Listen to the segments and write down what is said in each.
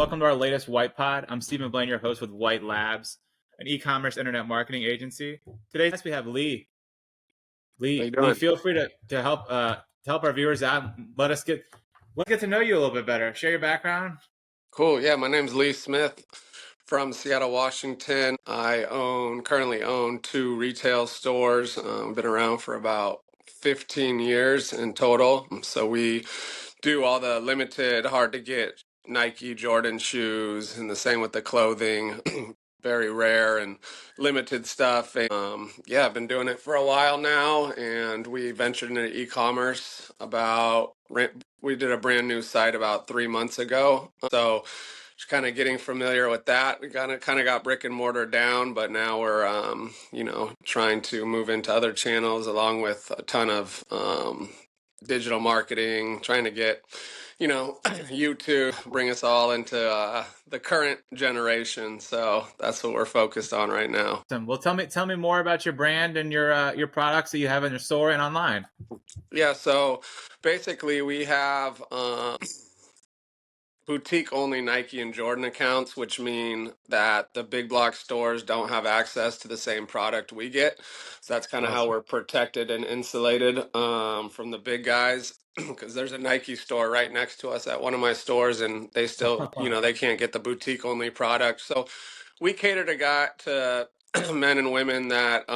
welcome to our latest White Pod. I'm Stephen Blaine, your host with White Labs, an e-commerce internet marketing agency. Today we have Lee. How you Lee, doing? feel free to help our viewers out. Let's get to know you a little bit better. Share your background. Cool. Yeah, my name's Lee Smith from Seattle, Washington. I currently own two retail stores. Been around for about 15 years in total. So we do all the limited, hard to get Nike Jordan shoes, and the same with the clothing. Very rare and limited stuff. And, yeah, I've been doing it for a while now, and we ventured into e-commerce we did a brand new site about 3 months ago. So just kind of getting familiar with that. We kind of got brick and mortar down, but now we're trying to move into other channels along with a ton of digital marketing, trying to get you to bring us all into the current generation. So that's what we're focused on right now. Well, tell me more about your brand and your products that you have in your store and online. Yeah, so basically we have boutique only Nike and Jordan accounts, which mean that the big block stores don't have access to the same product we get. So that's kind of how we're protected and insulated from the big guys. Because there's a Nike store right next to us at one of my stores, and they still, they can't get the boutique only product. So we cater to men and women that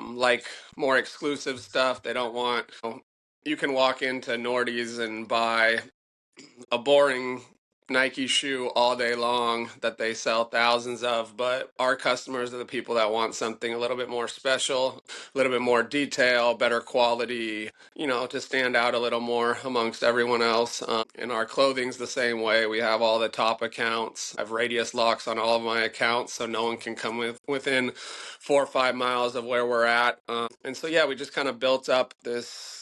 like more exclusive stuff. They don't want, you can walk into Nordy's and buy a boring Nike shoe all day long that they sell thousands of, but our customers are the people that want something a little bit more special, a little bit more detail, better quality, to stand out a little more amongst everyone else. And our clothing's the same way. We have all the top accounts. I have radius locks on all of my accounts, so no one can come within 4 or 5 miles of where we're at. And so, yeah, we just kind of built up this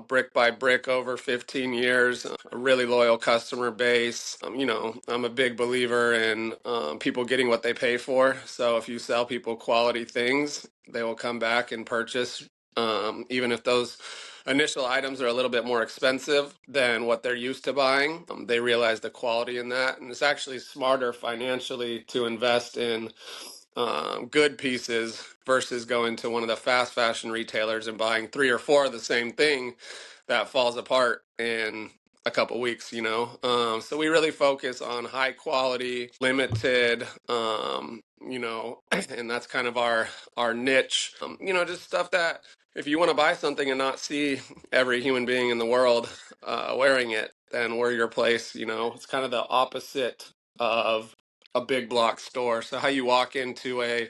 brick by brick over 15 years, a really loyal customer base. I'm a big believer in people getting what they pay for. So if you sell people quality things, they will come back and purchase, even if those initial items are a little bit more expensive than what they're used to buying. They realize the quality in that. And it's actually smarter financially to invest in good pieces versus going to one of the fast fashion retailers and buying 3 or 4 of the same thing that falls apart in a couple weeks, So we really focus on high quality, limited, and that's kind of our niche, just stuff that if you want to buy something and not see every human being in the world wearing it, then we're your place. It's kind of the opposite of a big block store. So how you walk into a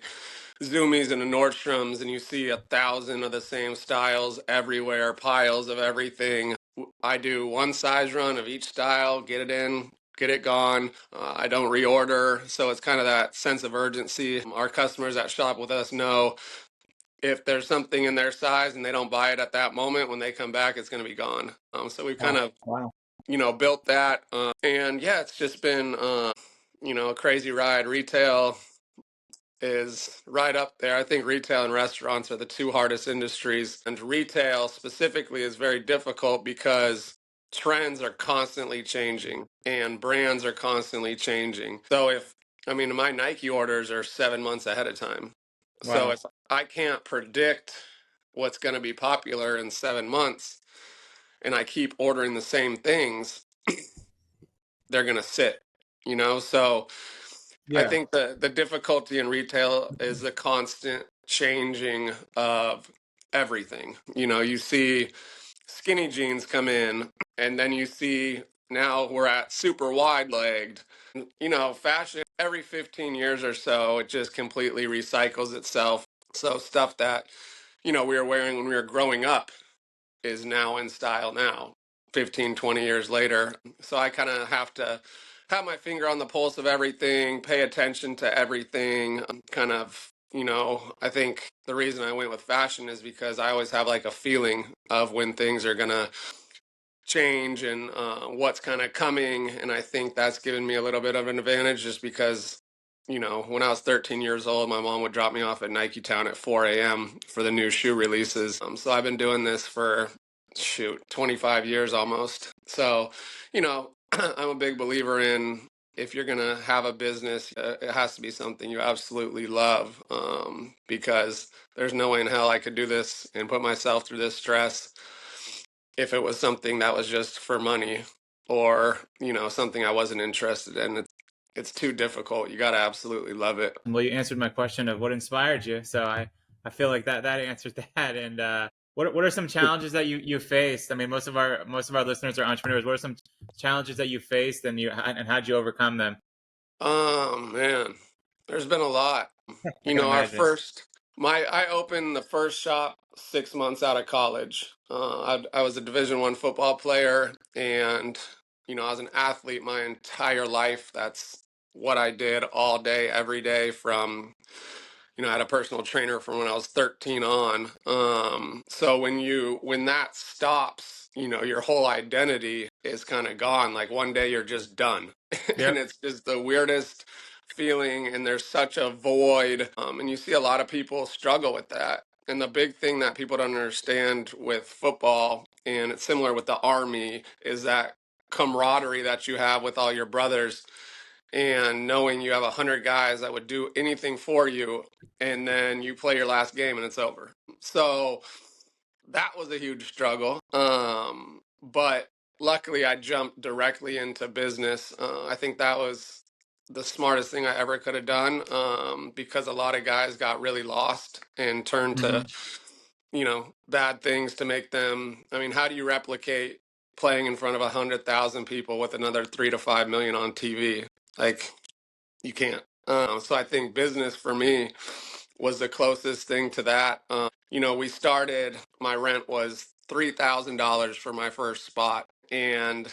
Zoomies and a Nordstrom's and you see 1,000 of the same styles everywhere, piles of everything. I do one size run of each style, get it in, get it gone. I don't reorder. So it's kind of that sense of urgency. Our customers that shop with us know if there's something in their size and they don't buy it at that moment, when they come back, it's going to be gone. So we've kind of, built that. And yeah, it's just been, a crazy ride. Retail is right up there. I think retail and restaurants are the two hardest industries. And retail specifically is very difficult because trends are constantly changing and brands are constantly changing. So my Nike orders are 7 months ahead of time. Wow. So if I can't predict what's going to be popular in 7 months and I keep ordering the same things, they're going to sit, So yeah. I think the difficulty in retail is the constant changing of everything. You see skinny jeans come in, and then you see now we're at super wide legged. Fashion every 15 years or so, it just completely recycles itself. So stuff that, we were wearing when we were growing up is now in style now, 15, 20 years later. So I kind of have to have my finger on the pulse of everything, pay attention to everything, kind of, I think the reason I went with fashion is because I always have like a feeling of when things are going to change and what's kind of coming. And I think that's given me a little bit of an advantage just because, when I was 13 years old, my mom would drop me off at Nike Town at 4 a.m. for the new shoe releases. So I've been doing this for 25 years almost. So, I'm a big believer in if you're going to have a business, it has to be something you absolutely love, because there's no way in hell I could do this and put myself through this stress if it was something that was just for money or, something I wasn't interested in. It's too difficult. You got to absolutely love it. Well, you answered my question of what inspired you, so I feel like that answers that. And what are some challenges that you faced? I mean, most of our listeners are entrepreneurs. What are some challenges that you faced, and how'd you overcome them? Man, there's been a lot. I can Our imagine. I opened the first shop 6 months out of college. I was a Division I football player, and I was an athlete my entire life. That's what I did all day, every day. I had a personal trainer from when I was 13 on. So when that stops, your whole identity is kind of gone. Like one day you're just done, and Yep. it's just the weirdest feeling. And there's such a void, and you see a lot of people struggle with that. And the big thing that people don't understand with football, and it's similar with the army, is that camaraderie that you have with all your brothers, and knowing you have 100 guys that would do anything for you, and then you play your last game and it's over. So that was a huge struggle. But luckily I jumped directly into business. I think that was the smartest thing I ever could have done, because a lot of guys got really lost and turned to, Hmm. bad things to make them. I mean, how do you replicate playing in front of 100,000 people with another 3 to 5 million on TV? Like, you can't. So I think business for me was the closest thing to that. We started, my rent was $3,000 for my first spot. And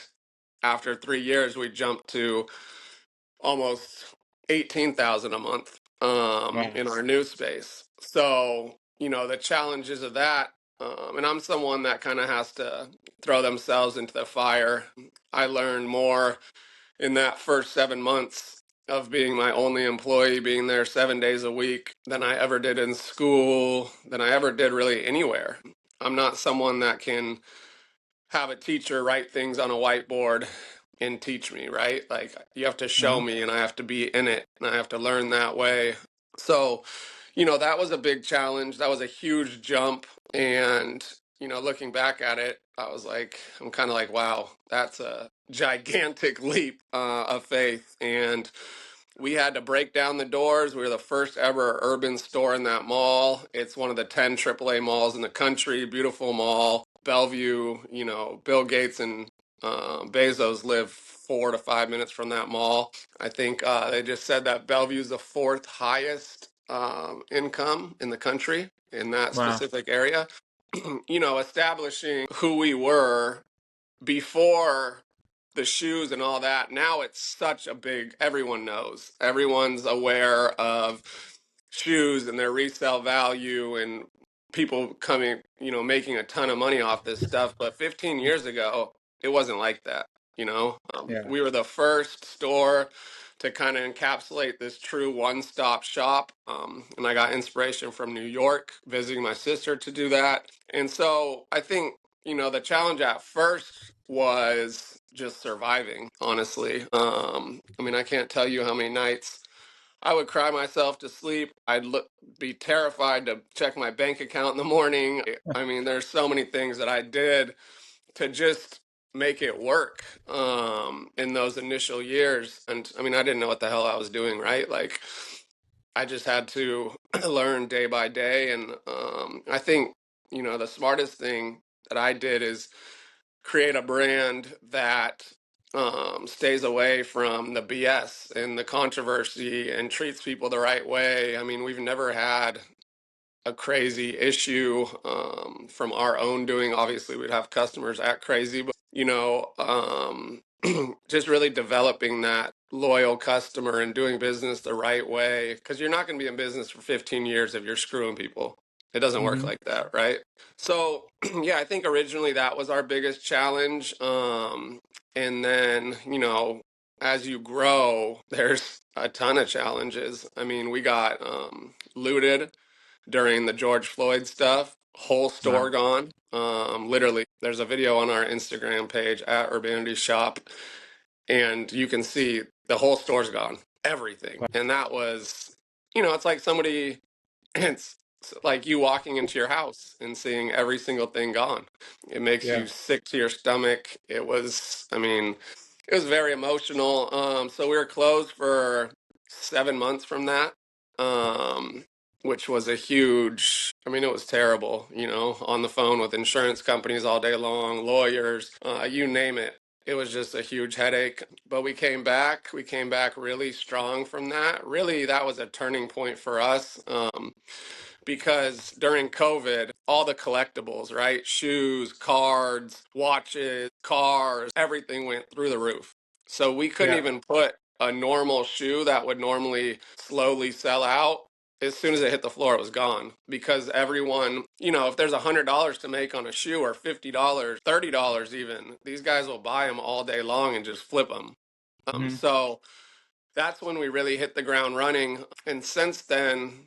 after 3 years, we jumped to almost 18,000 a month, Wow. in our new space. So, the challenges of that, and I'm someone that kind of has to throw themselves into the fire. I learned more in that first 7 months of being my only employee, being there 7 days a week, than I ever did in school, than I ever did really anywhere. I'm not someone that can have a teacher write things on a whiteboard and teach me, right? Like, you have to show Uh-huh. me and I have to be in it and I have to learn that way. So, that was a big challenge. That was a huge jump. And, looking back at it, I'm kind of like, wow, that's a gigantic leap, of faith. And we had to break down the doors. We were the first ever urban store in that mall. It's one of the 10 AAA malls in the country. Beautiful mall. Bellevue, Bill Gates and Bezos live 4 to 5 minutes from that mall. I think they just said that Bellevue's the fourth highest income in the country in that Wow. specific area. Establishing who we were before the shoes and all that. Now it's such a big, everyone knows. Everyone's aware of shoes and their resale value, and people coming, making a ton of money off this stuff. But 15 years ago, it wasn't like that. Yeah. We were the first store to kind of encapsulate this true one-stop shop. And I got inspiration from New York, visiting my sister to do that. And so I think, the challenge at first was just surviving, honestly. I mean, I can't tell you how many nights I would cry myself to sleep. Be terrified to check my bank account in the morning. I mean, there's so many things that I did to just make it work, in those initial years. And I mean, I didn't know what the hell I was doing, right? Like, I just had to learn day by day. And I think, the smartest thing that I did is create a brand that, stays away from the BS and the controversy and treats people the right way. I mean, we've never had a crazy issue, from our own doing. Obviously, we'd have customers act crazy, but just really developing that loyal customer and doing business the right way. Because you're not going to be in business for 15 years if you're screwing people. It doesn't work Hmm. like that, right? So, yeah, I think originally that was our biggest challenge. And then, as you grow, there's a ton of challenges. I mean, we got looted during the George Floyd stuff. Whole store Wow. gone. Literally, there's a video on our Instagram page at Urbanity Shop, and you can see The whole store's gone, everything. Wow. And that was, it's like somebody, it's like you walking into your house and seeing every single thing gone. It makes Yeah. you sick to your stomach. I mean, it was very emotional. So we were closed for 7 months from that, um, which was a huge, I mean, it was terrible, on the phone with insurance companies all day long, lawyers, you name it. It was just a huge headache. But we came back. We came back really strong from that. Really, that was a turning point for us. Because during COVID, all the collectibles, right? Shoes, cards, watches, cars, everything went through the roof. So we couldn't Yeah. even put a normal shoe that would normally slowly sell out. As soon as it hit the floor, it was gone because everyone, if there's $100 to make on a shoe or $50, $30 even, these guys will buy them all day long and just flip them. Hmm. So that's when we really hit the ground running. And since then,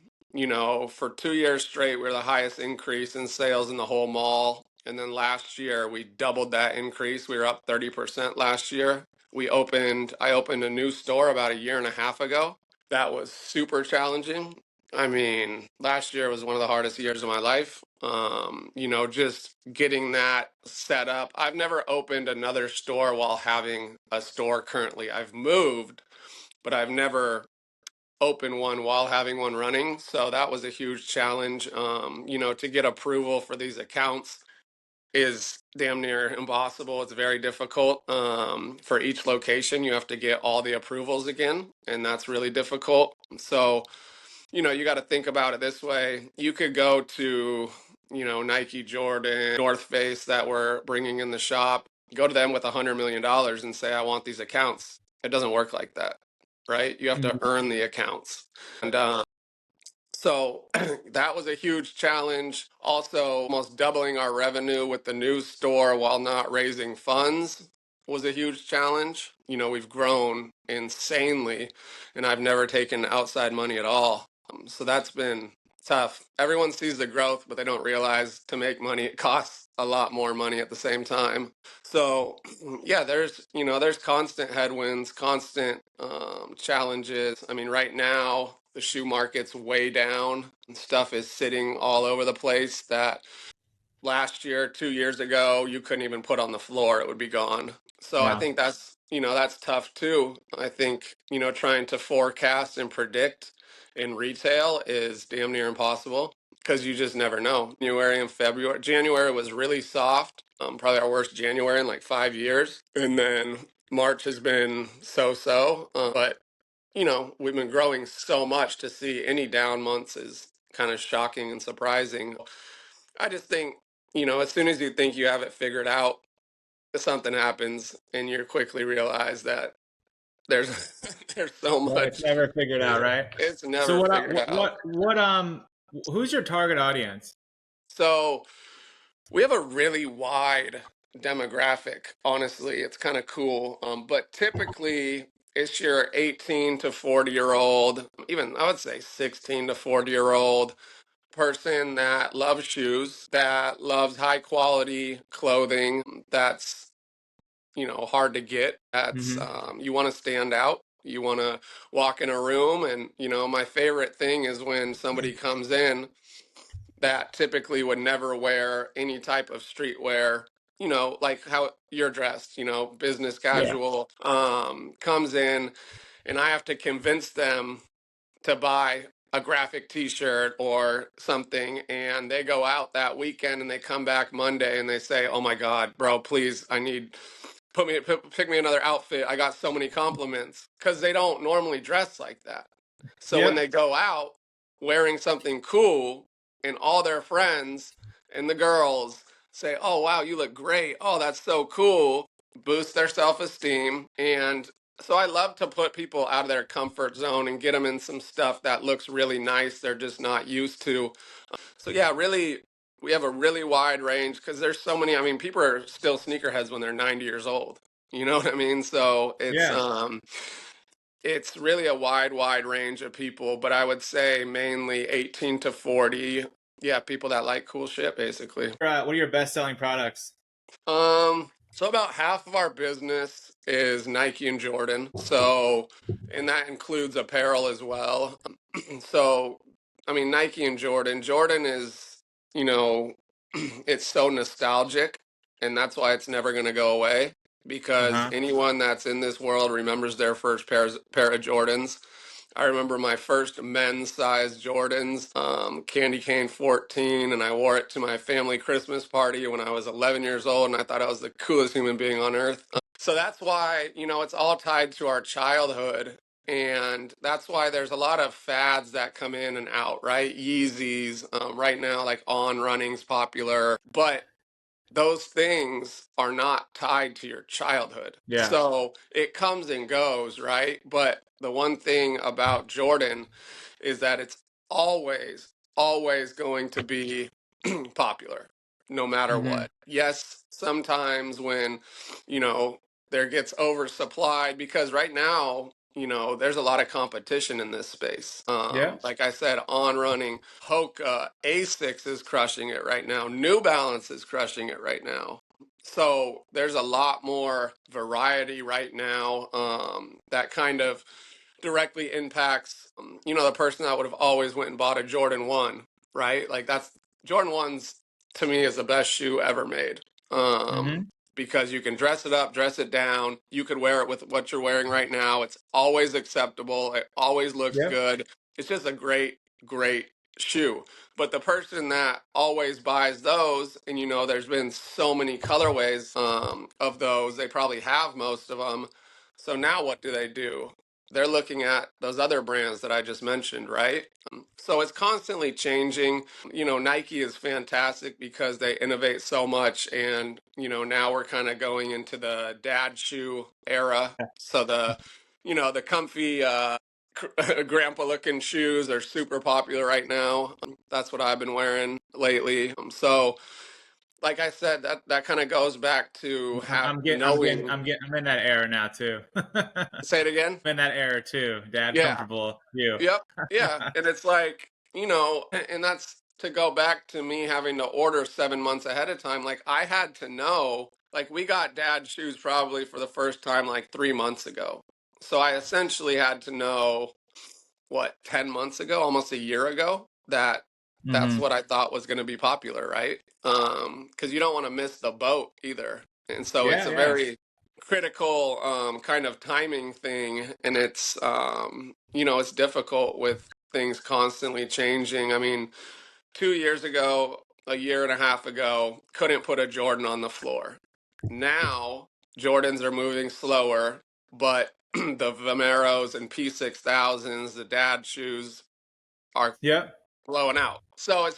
for 2 years straight, we're the highest increase in sales in the whole mall. And then last year, we doubled that increase. We were up 30% last year. I opened a new store about a year and a half ago. That was super challenging. I mean, last year was one of the hardest years of my life. Just getting that set up. I've never opened another store while having a store currently. I've moved, but I've never opened one while having one running. So that was a huge challenge. To get approval for these accounts is damn near impossible. It's very difficult. For each location, you have to get all the approvals again, and that's really difficult. So, you got to think about it this way. You could go to, Nike, Jordan, North Face that we're bringing in the shop, go to them with $100 million and say, I want these accounts. It doesn't work like that, right? You have to Hmm. earn the accounts. And so that was a huge challenge. Also, almost doubling our revenue with the new store while not raising funds was a huge challenge. We've grown insanely, and I've never taken outside money at all. So that's been tough. Everyone sees the growth, but they don't realize to make money, it costs a lot more money at the same time. So, yeah, there's constant headwinds, constant challenges. I mean, right now the shoe market's way down. And stuff is sitting all over the place that last year, 2 years ago, you couldn't even put on the floor; it would be gone. So I Wow. think that's tough too. I think trying to forecast and predict in retail is damn near impossible because you just never know. January and February. January was really soft, probably our worst January in like 5 years. And then March has been so-so. But, we've been growing so much to see any down months is kind of shocking and surprising. I just think, as soon as you think you have it figured out, something happens and you quickly realize that there's there's so Right. It's much. never figured out, right? It's So never what? figured out. Who's your target audience? So we have a really wide demographic. Honestly, it's kind of cool. But typically, it's your 18 to 40-year old, even I would say 16 to 40-year-old person that loves shoes, that loves high quality clothing. That's hard to get. That's Hmm. you want to stand out. You want to walk in a room, and my favorite thing is when somebody comes in that typically would never wear any type of streetwear, like how you're dressed, business Yeah. casual, comes in, and I have to convince them to buy a graphic t-shirt or something, and they go out that weekend and they come back Monday and they say, oh my God, bro, please, I need pick me another outfit. I got so many compliments because they don't normally dress like that. So when Yep. they go out wearing something cool and all their friends and the girls say, oh wow, you look great, oh that's so cool, boost their self-esteem. And so I love to put people out of their comfort zone and get them in some stuff that looks really nice they're just not used to. So yeah, really, we have a really wide range because there's so many. I mean, people are still sneakerheads when they're 90 years old. You know what I mean? So Yeah. it's really a wide range of people, but I would say mainly 18 to 40. Yeah, people that like cool shit, basically. What are your best selling products? So about half of our business is Nike and Jordan. So, and that includes apparel as well. So, I mean, Nike and Jordan. Jordan is, you know, it's so nostalgic, and that's why it's never going to go away Uh because huh. anyone that's in this world remembers their first pair of Jordans. I remember my first men's size Jordans, candy cane 14, and I wore it to my family Christmas party when I was 11 years old, and I thought I was the coolest human being on earth. So that's why, it's all tied to our childhood. And that's why there's a lot of fads that come in and out, right? Yeezys, right now, like On Running's popular, but those things are not tied to your childhood. Yeah. So it comes and goes, right? But the one thing about Jordan is that it's always, always going to be popular, no matter Mm-hmm. what. Yes, sometimes when, you know, there gets oversupplied, because right now, there's a lot of competition in this space. Yeah. Like I said, On Running, Hoka, Asics is crushing it right now. New Balance is crushing it right now. So there's a lot more variety right now, that kind of directly impacts, the person that would have always went and bought a Jordan 1, right? Like that's Jordan 1's to me is the best shoe ever made. Mm-hmm. Because you can dress it up, dress it down. You could wear it with what you're wearing right now. It's always acceptable. It always looks Yep. good. It's just a great, great shoe. But the person that always buys those, and there's been so many colorways, of those, they probably have most of them. So now what do they do? They're looking at those other brands that I just mentioned, right? So it's constantly changing. Nike is fantastic because they innovate so much, and now we're kind of going into the dad shoe era. So the comfy, grandpa looking shoes are super popular right now. That's what I've been wearing lately. So like I said, that kind of goes back to knowing. I'm in that era now too. I'm Say it again. in that era too. Dad Yeah. comfortable. You. Yep. Yeah. And it's like, and that's to go back to me having to order 7 months ahead of time. Like I had to know, like we got dad shoes probably for the first time like 3 months ago. So I essentially had to know, what, 10 months ago, almost a year ago, that that's Mm-hmm. what I thought was going to be popular, right? Because you don't want to miss the boat either. And so it's Yeah. a Yeah. very critical, kind of timing thing. And it's, it's difficult with things constantly changing. I mean, 2 years ago, a year and a half ago, couldn't put a Jordan on the floor. Now, Jordans are moving slower, but the Vomeros and P6000s, the dad shoes, are Yep. blowing out. So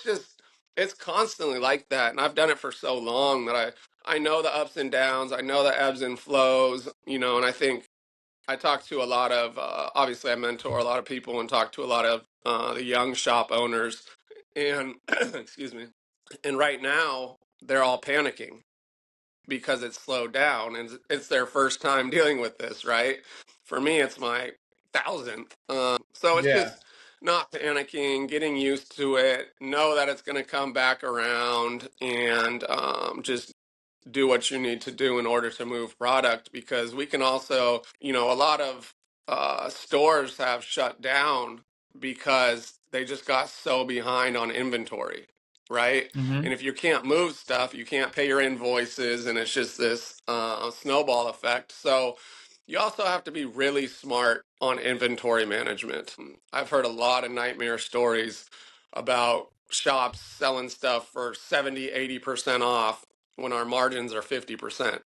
it's constantly like that. And I've done it for so long that I know the ups and downs, I know the ebbs and flows, and I think I talk to a lot of, obviously, I mentor a lot of people and talk to a lot of, the young shop owners. And, excuse me. And right now, they're all panicking because it's slowed down and it's their first time dealing with this, right? For me, it's my thousandth. So it's Yeah. just not panicking, getting used to it, know that it's going to come back around, and just do what you need to do in order to move product, because we can also, a lot of, stores have shut down because they just got so behind on inventory, right? Mm-hmm. And if you can't move stuff, you can't pay your invoices, and it's just this, snowball effect. So you also have to be really smart on inventory management. I've heard a lot of nightmare stories about shops selling stuff for 70, 80% off when our margins are 50%.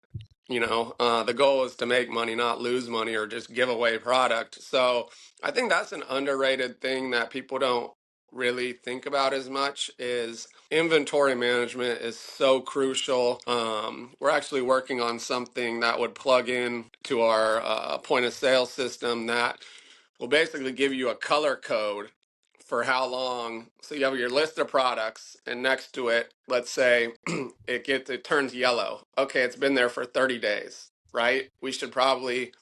The goal is to make money, not lose money or just give away product. So I think that's an underrated thing that people don't really think about as much, is inventory management is so crucial. We're actually working on something that would plug in to our, point of sale system that will basically give you a color code for how long. So you have your list of products, and next to it, let's say it turns yellow. Okay, it's been there for 30 days, right? We should probably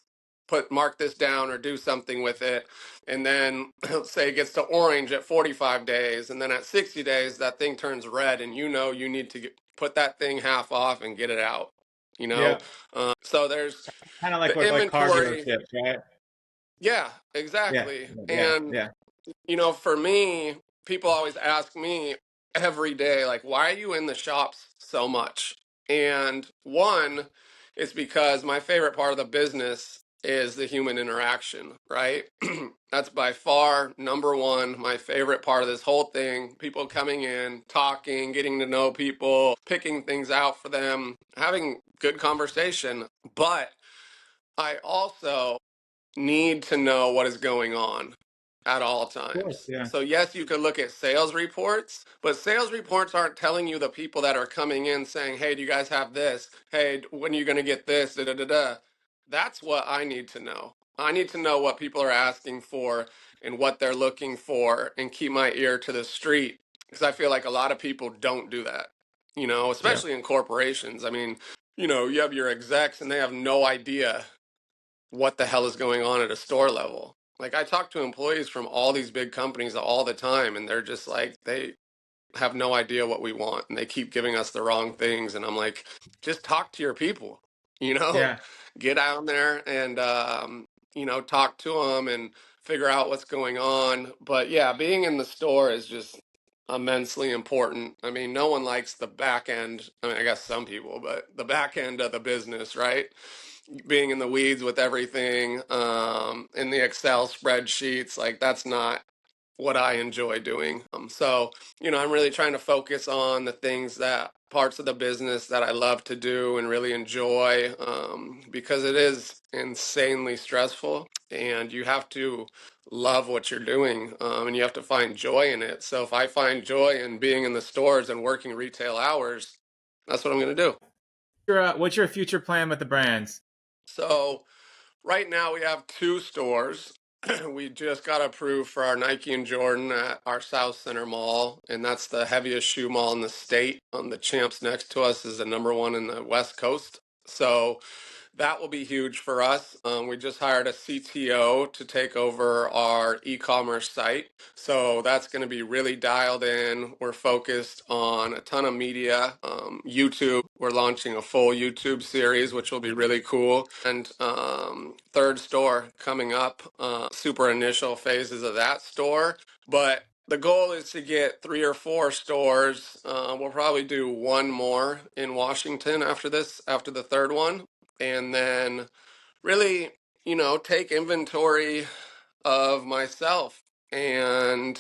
mark this down or do something with it. And then let's say it gets to orange at 45 days, and then at 60 days that thing turns red, and you need to put that thing half off and get it out. you know? Yeah. So there's Kind of like the with like cargo inventory. ships, right? Yeah, Yeah. exactly. Yeah. And Yeah. for me, people always ask me every day, like, why are you in the shops so much? And one is because my favorite part of the business is the human interaction, right? That's by far number one, my favorite part of this whole thing. People coming in, talking, getting to know people, picking things out for them, having good conversation. But I also need to know what is going on at all Of course. times. Yeah. So yes, you could look at sales reports, but sales reports aren't telling you the people that are coming in saying, "Hey, do you guys have this? Hey, when are you going to get this?" Da, da, da, da. That's what I need to know. I need to know what people are asking for and what they're looking for and keep my ear to the street because I feel like a lot of people don't do that. Yeah. Especially in corporations. I mean, you have your execs and they have no idea what the hell is going on at a store level. Like I talk to employees from all these big companies all the time and they're just like they have no idea what we want and they keep giving us the wrong things and I'm like just talk to your people, you know? Yeah. Get out there and talk to them and figure out what's going on. But yeah, being in the store is just immensely important. I mean, no one likes the back end. I mean, I guess some people, but the back end of the business, right? Being in the weeds with everything, in the Excel spreadsheets, like that's not what I enjoy doing. I'm really trying to focus on the things that parts of the business that I love to do and really enjoy, because it is insanely stressful and you have to love what you're doing, and you have to find joy in it. So if I find joy in being in the stores and working retail hours, that's what I'm going to do. What's your future plan with the brands? So right now we have two stores. We just got approved for our Nike and Jordan at our South Center Mall, and that's the heaviest shoe mall in the state. The Champs next to us is the number one in the West Coast. So that will be huge for us. We just hired a CTO to take over our e-commerce site. So that's going to be really dialed in. We're focused on a ton of media, YouTube. We're launching a full YouTube series, which will be really cool. And third store coming up, super initial phases of that store. But the goal is to get 3 or 4 stores. We'll probably do one more in Washington after this, after the third one and then really, take inventory of myself and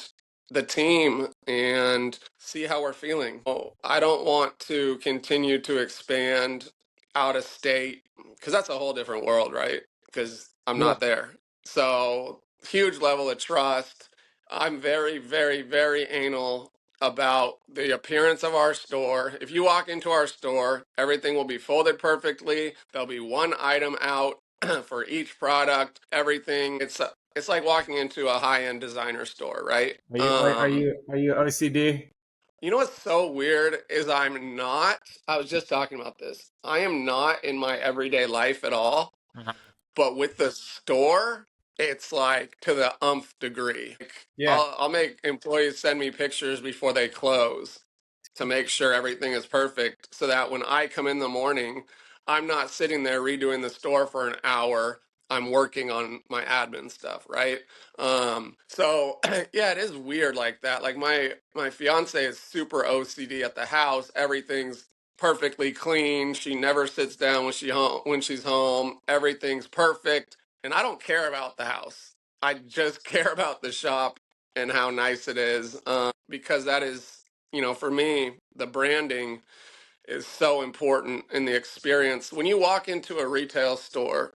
the team and see how we're feeling. Oh, I don't want to continue to expand out of state because that's a whole different world, right? Because I'm Yeah. not there. So, huge level of trust. I'm very, very, very anal about the appearance of our store. If you walk into our store, everything will be folded perfectly. There'll be one item out for each product. Everything. It's like walking into a high-end designer store, right? Are you OCD? You know what's so weird is I'm not. I was just talking about this. I am not in my everyday life at all. Uh-huh. But with the store, it's like to the umph degree. Like, Yeah. I'll make employees send me pictures before they close to make sure everything is perfect so that when I come in the morning, I'm not sitting there redoing the store for an hour. I'm working on my admin stuff, right? So yeah, it is weird like that. Like my fiance is super OCD at the house. Everything's perfectly clean. She never sits down when she's home. Everything's perfect, and I don't care about the house. I just care about the shop and how nice it is, because that is, for me, the branding is so important in the experience. When you walk into a retail store,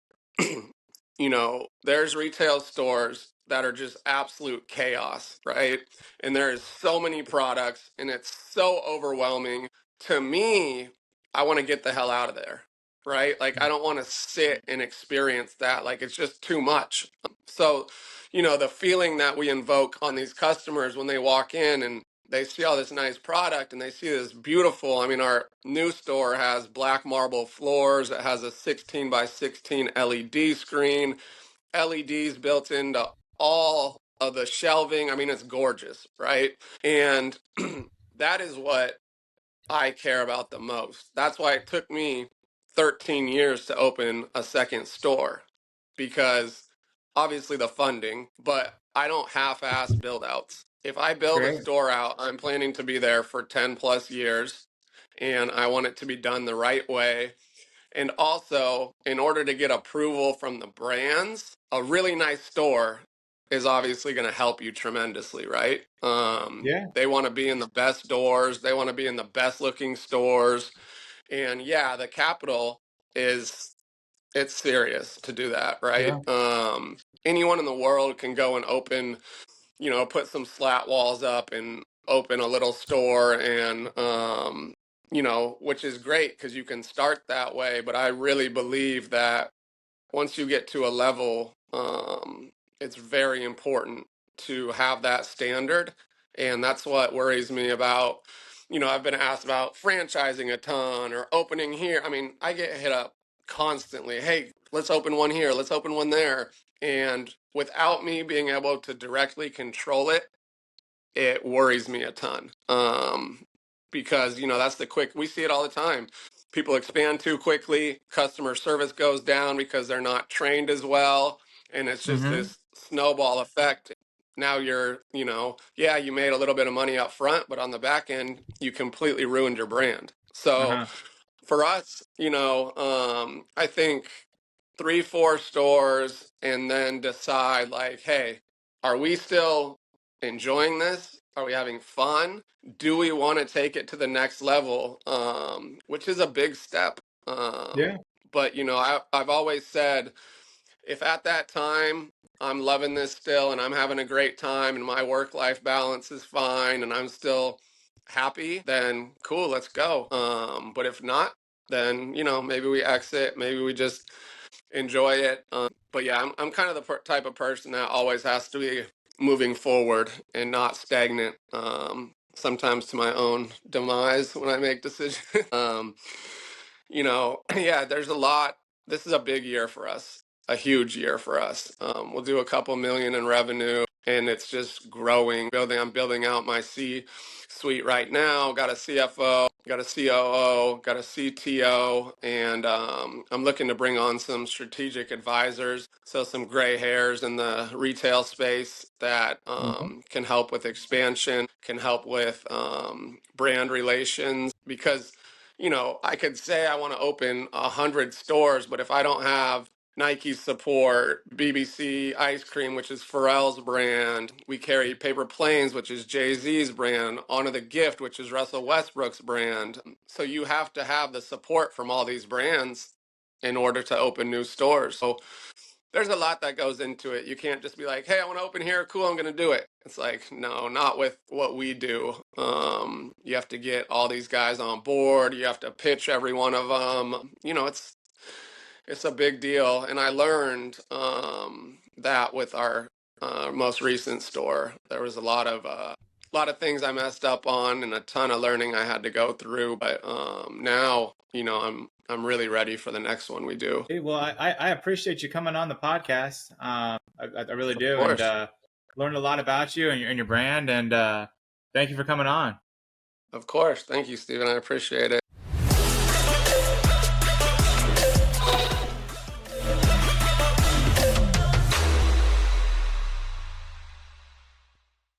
there's retail stores that are just absolute chaos, right? And there is so many products and it's so overwhelming. To me, I want to get the hell out of there, right? Like, I don't want to sit and experience that. Like, it's just too much. So, the feeling that we invoke on these customers when they walk in and they see all this nice product and they see this beautiful. I mean, our new store has black marble floors. It has a 16 by 16 LED screen, LEDs built into all of the shelving. I mean, it's gorgeous, right? And that is what I care about the most. That's why it took me 13 years to open a second store because obviously the funding, but I don't half-ass build outs. If I build a Great. store out, I'm planning to be there for 10 plus years, and I want it to be done the right way. And also, in order to get approval from the brands, a really nice store is obviously going to help you tremendously, right? Yeah. They want to be in the best doors, they want to be in the best looking stores. And yeah, the capital is it's serious to do that, right? Yeah. Anyone in the world can go and open, put some slat walls up and open a little store and which is great because you can start that way, but I really believe that once you get to a level, it's very important to have that standard. And that's what worries me about. I've been asked about franchising a ton or opening here. I mean, I get hit up constantly. Hey, let's open one here. Let's open one there. And without me being able to directly control it, it worries me a ton. Because, that's we see it all the time. People expand too quickly, customer service goes down because they're not trained as well. And it's just Mm-hmm. this snowball effect. Now yeah, you made a little bit of money up front, but on the back end, you completely ruined your brand. So Uh-huh. for us, I think 3, 4 stores and then decide like, hey, are we still enjoying this? Are we having fun? Do we want to take it to the next level? Which is a big step. Yeah. But I've always said if at that time I'm loving this still and I'm having a great time and my work life balance is fine and I'm still happy, then cool, let's go. But if not, then maybe we exit, maybe we just enjoy it. But yeah, I'm kind of the type of person that always has to be moving forward and not stagnant. Sometimes to my own demise when I make decisions. Yeah, there's a lot. This is a big year for us, a huge year for us. We'll do a couple million in revenue, and it's just growing. I'm building out my C suite right now. Got a CFO, got a COO, got a CTO, and I'm looking to bring on some strategic advisors. So some gray hairs in the retail space that Mm-hmm. can help with expansion, can help with brand relations, because I could say I want to open 100 stores, but if I don't have Nike support, BBC ice cream, which is Pharrell's brand, we carry Paper Planes, which is Jay-Z's brand, Honor the Gift, which is Russell Westbrook's brand. So you have to have the support from all these brands in order to open new stores. So there's a lot that goes into it. You can't just be like, hey, I want to open here. Cool, I'm going to do it. It's like, no, not with what we do. You have to get all these guys on board. You have to pitch every one of them. It's a big deal. And I learned that with our most recent store. There was a lot of things I messed up on and a ton of learning I had to go through. But now, I'm really ready for the next one we do. Hey, well, I appreciate you coming on the podcast. I really Of do, and course. learned a lot about you and your brand. And thank you for coming on. Of course. Thank you, Stephen. I appreciate it.